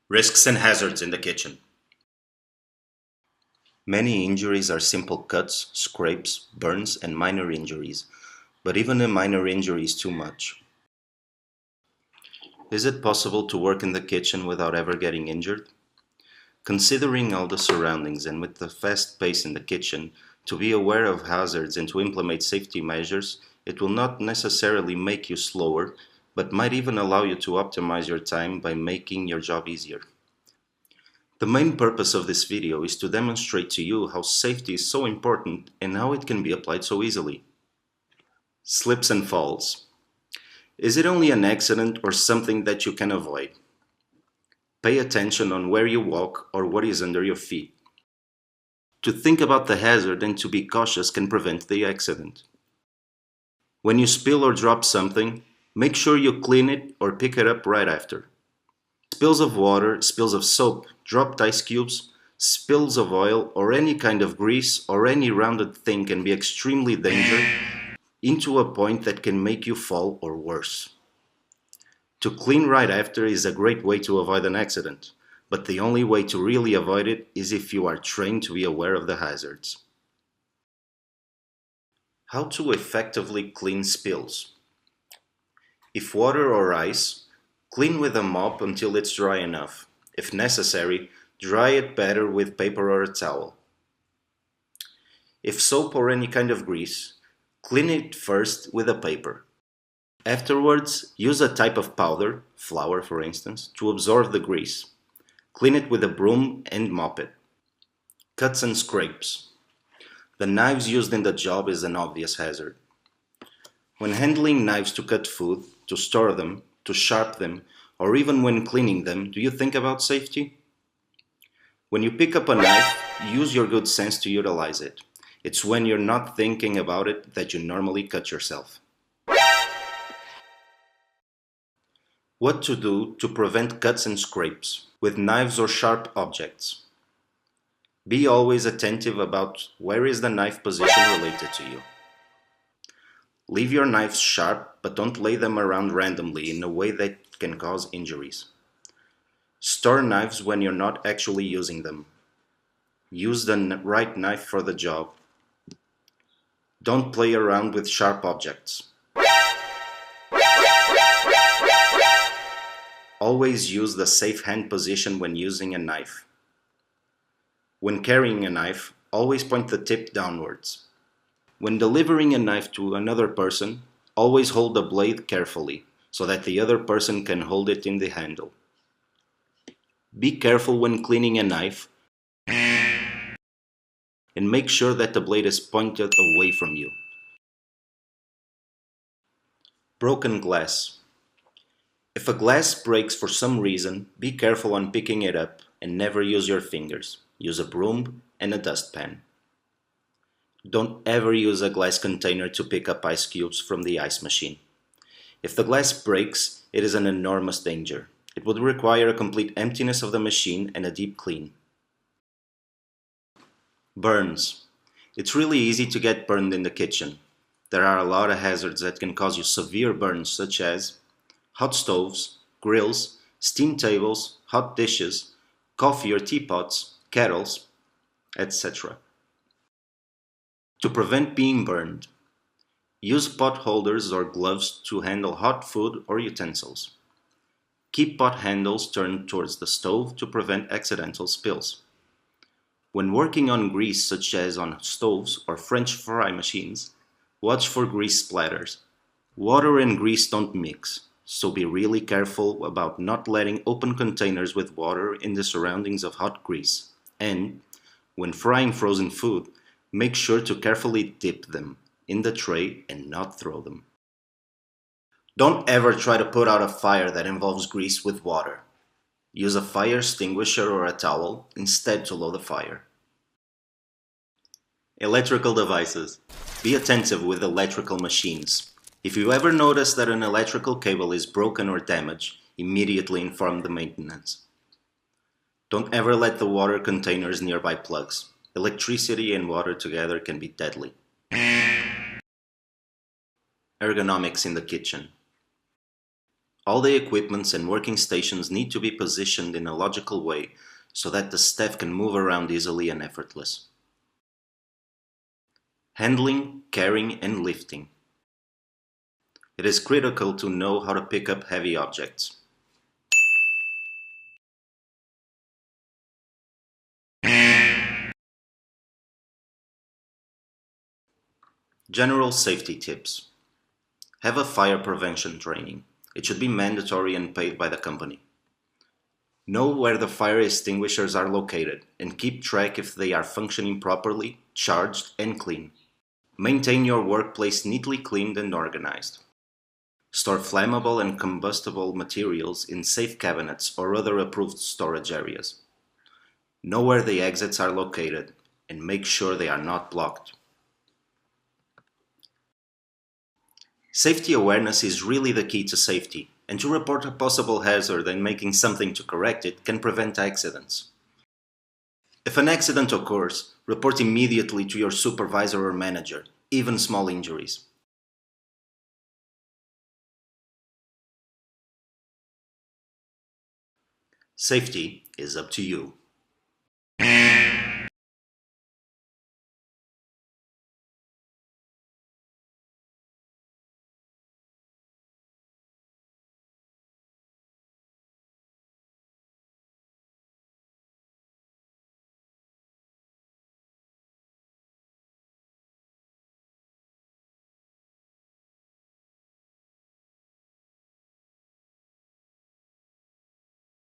Risks and hazards in the kitchen. Many injuries are simple cuts, scrapes, burns, and minor injuries, but even a minor injury is too much. Is it possible to work in the kitchen without ever getting injured? Considering all the surroundings and with the fast pace in the kitchen, to be aware of hazards and to implement safety measures, it will not necessarily make you slower, but might even allow you to optimize your time by making your job easier. The main purpose of this video is to demonstrate to you how safety is so important and how it can be applied so easily. Slips and falls. Is it only an accident or something that you can avoid? Pay attention on where you walk or what is under your feet. To think about the hazard and to be cautious can prevent the accident. When you spill or drop something, make sure you clean it or pick it up right after. Spills of water, spills of soap, dropped ice cubes, spills of oil or any kind of grease or any rounded thing can be extremely dangerous into a point that can make you fall or worse. To clean right after is a great way to avoid an accident, but the only way to really avoid it is if you are trained to be aware of the hazards. How to effectively clean spills. If water or ice, clean with a mop until it's dry enough. If necessary, dry it better with paper or a towel. If soap or any kind of grease, clean it first with a paper. Afterwards, use a type of powder, flour for instance, to absorb the grease. Clean it with a broom and mop it. Cuts and scrapes. The knives used in the job is an obvious hazard. When handling knives to cut food, to store them, to sharpen them, or even when cleaning them, do you think about safety? When you pick up a knife, use your good sense to utilize it. It's when you're not thinking about it that you normally cut yourself. What to do to prevent cuts and scrapes with knives or sharp objects. Be always attentive about where is the knife position related to you. Leave your knives sharp, but don't lay them around randomly in a way that can cause injuries. Store knives when you're not actually using them. Use the right knife for the job. Don't play around with sharp objects. Always use the safe hand position when using a knife. When carrying a knife, always point the tip downwards. When delivering a knife to another person, always hold the blade carefully so that the other person can hold it in the handle. Be careful when cleaning a knife and make sure that the blade is pointed away from you. Broken glass. If a glass breaks for some reason, be careful on picking it up and never use your fingers. Use a broom and a dustpan. Don't ever use a glass container to pick up ice cubes from the ice machine. If the glass breaks, it is an enormous danger. It would require a complete emptiness of the machine and a deep clean. Burns. It's really easy to get burned in the kitchen. There are a lot of hazards that can cause you severe burns, such as hot stoves, grills, steam tables, hot dishes, coffee or teapots, kettles, etc. To prevent being burned, use pot holders or gloves to handle hot food or utensils. Keep pot handles turned towards the stove to prevent accidental spills. When working on grease, such as on stoves or French fry machines, watch for grease splatters. Water and grease don't mix, so be really careful about not letting open containers with water in the surroundings of hot grease. And, when frying frozen food, make sure to carefully dip them in the tray and not throw them. Don't ever try to put out a fire that involves grease with water. Use a fire extinguisher or a towel instead to lower the fire. Electrical devices. Be attentive with electrical machines. If you ever notice that an electrical cable is broken or damaged, immediately inform the maintenance. Don't ever let the water containers nearby plugs. Electricity and water together can be deadly. Ergonomics in the kitchen. All the equipments and working stations need to be positioned in a logical way so that the staff can move around easily and effortless. Handling, carrying, and lifting. It is critical to know how to pick up heavy objects. General safety tips. Have a fire prevention training. It should be mandatory and paid by the company. Know where the fire extinguishers are located and keep track if they are functioning properly, charged, and clean. Maintain your workplace neatly cleaned and organized. Store flammable and combustible materials in safe cabinets or other approved storage areas. Know where the exits are located and make sure they are not blocked. Safety awareness is really the key to safety, and to report a possible hazard and making something to correct it can prevent accidents. If an accident occurs, report immediately to your supervisor or manager, even small injuries. Safety is up to you.